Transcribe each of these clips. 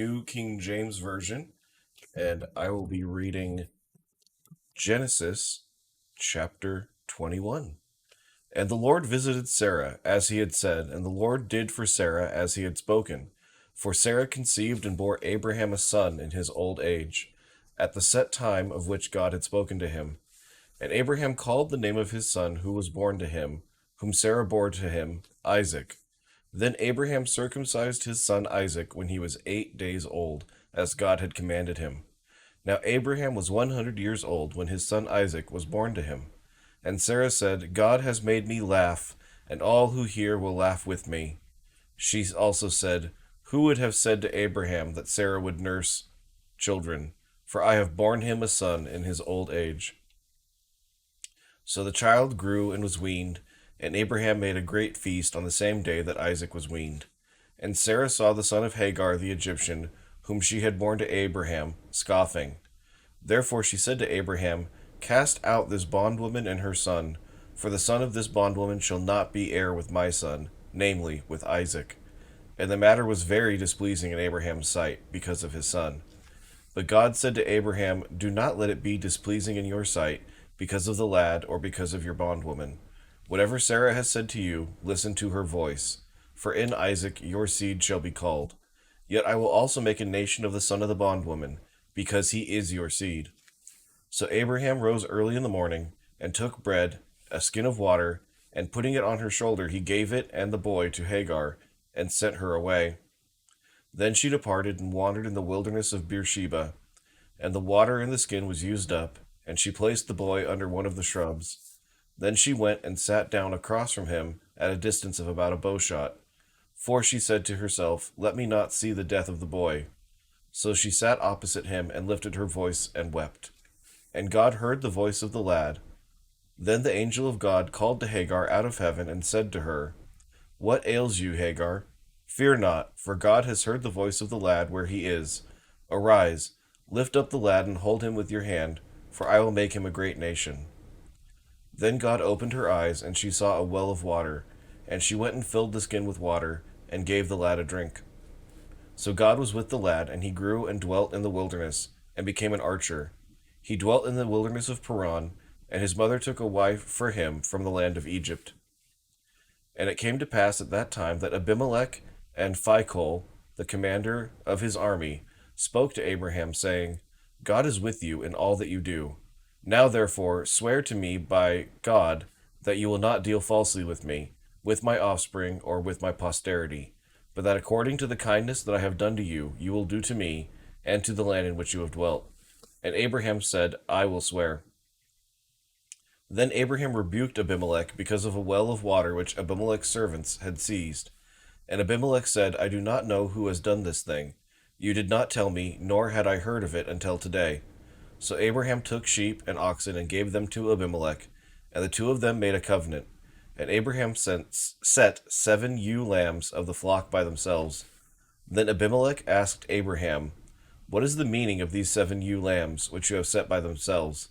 New King James Version, and I will be reading Genesis chapter 21. And the Lord visited Sarah, as he had said, and the Lord did for Sarah as he had spoken. For Sarah conceived and bore Abraham a son in his old age, at the set time of which God had spoken to him. And Abraham called the name of his son who was born to him, whom Sarah bore to him, Isaac. Then Abraham circumcised his son Isaac when he was 8 days old, as God had commanded him. Now Abraham was 100 years old when his son Isaac was born to him. And Sarah said, God has made me laugh, and all who hear will laugh with me. She also said, Who would have said to Abraham that Sarah would nurse children? For I have borne him a son in his old age. So the child grew and was weaned, and Abraham made a great feast on the same day that Isaac was weaned. And Sarah saw the son of Hagar the Egyptian, whom she had borne to Abraham, scoffing. Therefore she said to Abraham, Cast out this bondwoman and her son, for the son of this bondwoman shall not be heir with my son, namely, with Isaac. And the matter was very displeasing in Abraham's sight, because of his son. But God said to Abraham, Do not let it be displeasing in your sight, because of the lad, or because of your bondwoman. Whatever Sarah has said to you, listen to her voice. For in Isaac your seed shall be called. Yet I will also make a nation of the son of the bondwoman, because he is your seed. So Abraham rose early in the morning, and took bread, a skin of water, and putting it on her shoulder, he gave it and the boy to Hagar, and sent her away. Then she departed and wandered in the wilderness of Beersheba, and the water in the skin was used up, and she placed the boy under one of the shrubs. Then she went and sat down across from him at a distance of about a bowshot. For she said to herself, Let me not see the death of the boy. So she sat opposite him and lifted her voice and wept. And God heard the voice of the lad. Then the angel of God called to Hagar out of heaven and said to her, What ails you, Hagar? Fear not, for God has heard the voice of the lad where he is. Arise, lift up the lad and hold him with your hand, for I will make him a great nation. Then God opened her eyes, and she saw a well of water, and she went and filled the skin with water, and gave the lad a drink. So God was with the lad, and he grew and dwelt in the wilderness, and became an archer. He dwelt in the wilderness of Paran, and his mother took a wife for him from the land of Egypt. And it came to pass at that time that Abimelech and Phicol, the commander of his army, spoke to Abraham, saying, God is with you in all that you do. Now therefore swear to me by God that you will not deal falsely with me, with my offspring, or with my posterity, but that according to the kindness that I have done to you, you will do to me, and to the land in which you have dwelt. And Abraham said, I will swear. Then Abraham rebuked Abimelech because of a well of water which Abimelech's servants had seized. And Abimelech said, I do not know who has done this thing. You did not tell me, nor had I heard of it until today. So Abraham took sheep and oxen and gave them to Abimelech, and the two of them made a covenant. And Abraham set 7 ewe lambs of the flock by themselves. Then Abimelech asked Abraham, What is the meaning of these 7 ewe lambs which you have set by themselves?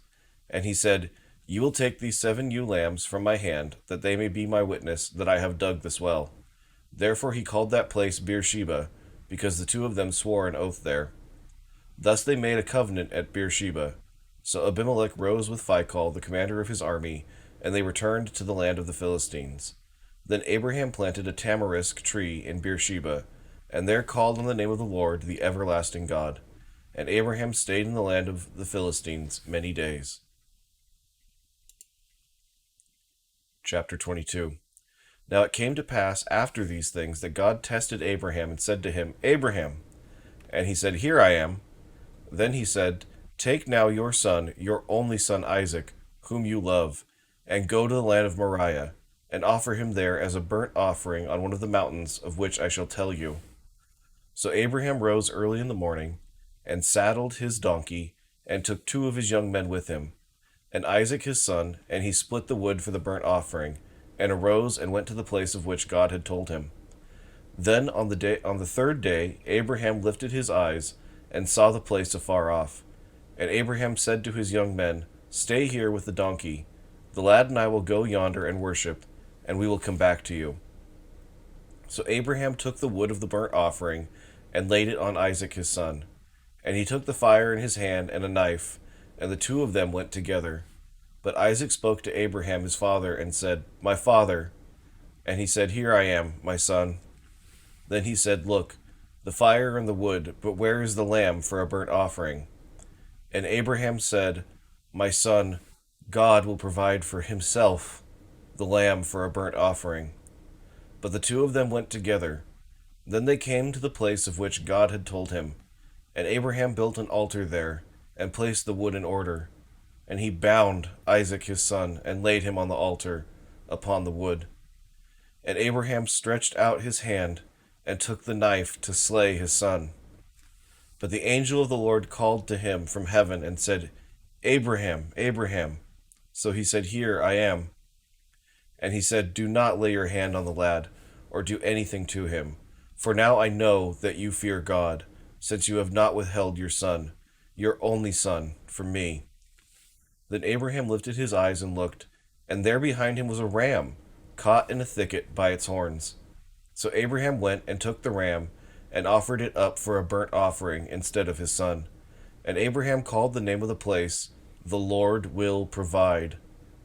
And he said, You will take these 7 ewe lambs from my hand, that they may be my witness that I have dug this well. Therefore he called that place Beersheba, because the two of them swore an oath there. Thus they made a covenant at Beersheba. So Abimelech rose with Phicol, the commander of his army, and they returned to the land of the Philistines. Then Abraham planted a tamarisk tree in Beersheba, and there called on the name of the Lord, the everlasting God. And Abraham stayed in the land of the Philistines many days. Chapter 22. Now it came to pass after these things that God tested Abraham and said to him, Abraham! And he said, Here I am. Then he said, Take now your son, your only son Isaac, whom you love, and go to the land of Moriah, and offer him there as a burnt offering on one of the mountains of which I shall tell you. So Abraham rose early in the morning, and saddled his donkey, and took 2 of his young men with him, and Isaac his son, and he split the wood for the burnt offering, and arose and went to the place of which God had told him. Then on the 3rd day Abraham lifted his eyes, and saw the place afar off. And Abraham said to his young men, Stay here with the donkey. The lad and I will go yonder and worship, and we will come back to you. So Abraham took the wood of the burnt offering, and laid it on Isaac his son. And he took the fire in his hand and a knife, and the two of them went together. But Isaac spoke to Abraham his father and said, My father. And he said, Here I am, my son. Then he said, Look, the fire and the wood, but where is the lamb for a burnt offering? And Abraham said, My son, God will provide for himself the lamb for a burnt offering. But the two of them went together. Then they came to the place of which God had told him. And Abraham built an altar there, and placed the wood in order. And he bound Isaac his son, and laid him on the altar, upon the wood. And Abraham stretched out his hand, and took the knife to slay his son. But the angel of the Lord called to him from heaven, and said, Abraham, Abraham. So he said, Here I am. And he said, Do not lay your hand on the lad, or do anything to him. For now I know that you fear God, since you have not withheld your son, your only son, from me. Then Abraham lifted his eyes and looked, and there behind him was a ram, caught in a thicket by its horns. So Abraham went and took the ram, and offered it up for a burnt offering instead of his son. And Abraham called the name of the place, The Lord Will Provide.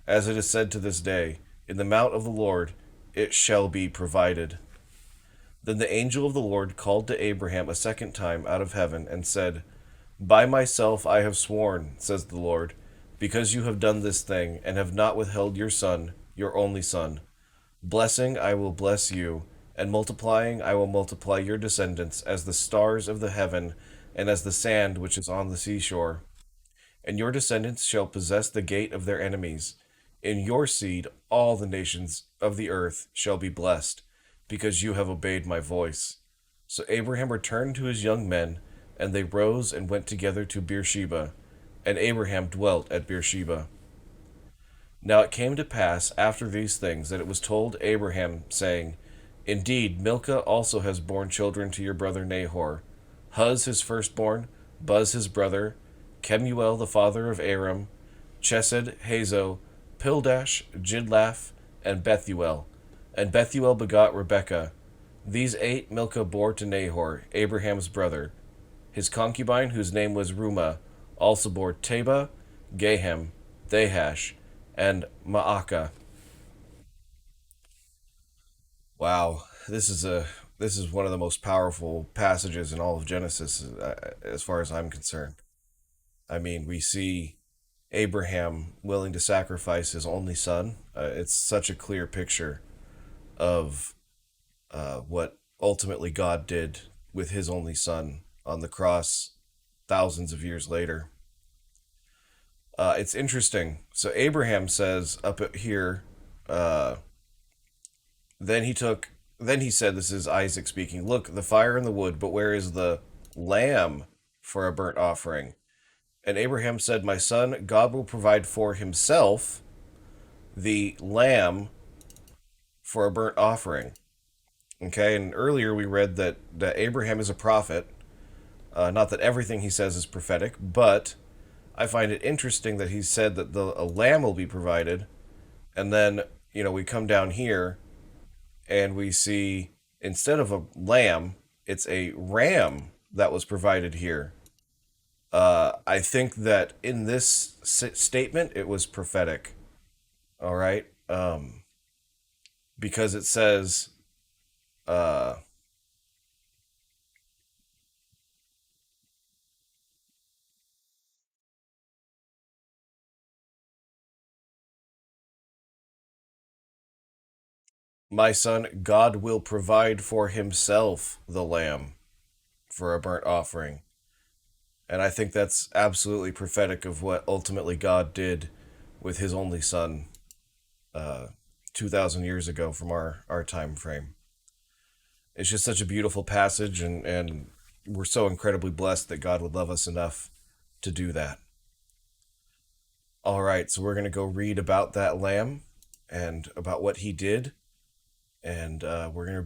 As it is said to this day, In the mount of the Lord it shall be provided. Then the angel of the Lord called to Abraham a second time out of heaven, and said, By myself I have sworn, says the Lord, because you have done this thing, and have not withheld your son, your only son. Blessing I will bless you, and multiplying I will multiply your descendants as the stars of the heaven, and as the sand which is on the seashore. And your descendants shall possess the gate of their enemies. In your seed all the nations of the earth shall be blessed, because you have obeyed my voice. So Abraham returned to his young men, and they rose and went together to Beersheba, and Abraham dwelt at Beersheba. Now it came to pass after these things that it was told Abraham, saying, Indeed, Milcah also has borne children to your brother Nahor, Huz his firstborn, Buz his brother, Kemuel the father of Aram, Chesed, Hazo, Pildash, Jidlaph, and Bethuel. And Bethuel begot Rebekah. These 8 Milcah bore to Nahor, Abraham's brother. His concubine, whose name was Rumah, also bore Teba, Gahem, Thahash, and Maacah. Wow, this is one of the most powerful passages in all of Genesis, as far as I'm concerned. I mean, we see Abraham willing to sacrifice his only son. It's such a clear picture of what ultimately God did with his only son on the cross thousands of years later. It's interesting. So Abraham says up here, uh, then he took, then he said, this is Isaac speaking, Look, the fire and the wood, but where is the lamb for a burnt offering? And Abraham said, My son, God will provide for himself the lamb for a burnt offering. Okay, and earlier we read that Abraham is a prophet. Not that everything he says is prophetic, but I find it interesting that he said that a lamb will be provided, and then, we come down here and we see instead of a lamb, it's a ram that was provided here. I think that in this statement, it was prophetic. All right, because it says, uh, "My son, God will provide for Himself the lamb for a burnt offering," and I think that's absolutely prophetic of what ultimately God did with His only Son, uh, 2,000 years ago from our time frame. It's just such a beautiful passage, and we're so incredibly blessed that God would love us enough to do that. All right, so we're going to go read about that lamb and about what he did, and we're going to be